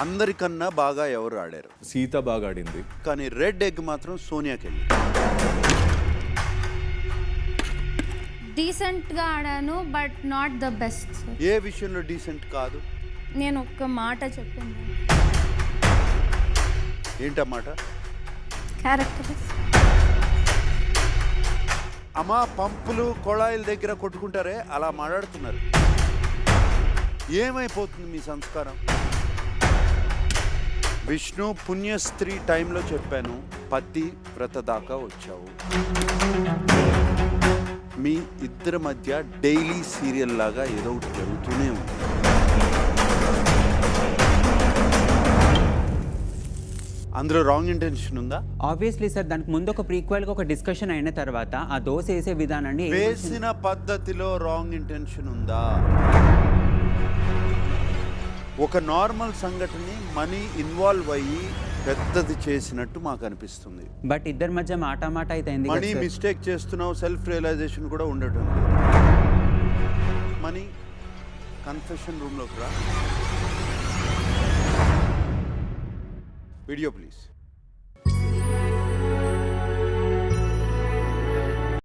అందరికన్నా బాగా ఎవరు ఆడారు? సీత బాగా ఆడింది. కానీ రెడ్ ఎగ్ మాత్రం సోనియాకి వెళ్ళి. డీసెంట్గా ఆడాను బట్ నాట్ ద బెస్ట్. ఏ విషయంలో డీసెంట్ కాదు? నేను ఒక్క మాట చెప్పాను, ఏంటన్నమాట? క్యారెక్టర్. అమ్మా పంపులు కొళాయిల దగ్గర కొట్టుకుంటారే అలా మాట్లాడుతున్నారు. ఏమైపోతుంది మీ సంస్కారం? విష్ణు పుణ్యస్త్రీ టైంలో చెప్పాను, పతి వ్రత దాకా వచ్చావు. మీ ఇద్దరి మధ్య డైలీ సీరియల్ లాగా ఏదో ఒకటి జరుగుతూనే ఉంది. అందులో రాంగ్ ఇంటెన్షన్ ఉందా? ఆబ్వియస్లీ సార్, దానికి ముందు ఒక ప్రీక్వెల్ గా ఒక డిస్కషన్ అయిన తర్వాత ఆ దోశ వేసే విధానాన్ని వేసిన పద్ధతిలో రాంగ్ ఇంటెన్షన్ ఉందా? ఒక నార్మల్ సంఘటనని మనీ ఇన్వాల్వ్ అయ్యి పెద్దది చేసినట్టు మాకు అనిపిస్తుంది. బట్ ఇద్దరి మధ్య మాట అయితే మనీ మిస్టేక్ చేస్తున్నావు, సెల్ఫ్ రియలైజేషన్ కూడా ఉండటం. మనీ కన్ఫెషన్ రూమ్లోకి రా. Video please.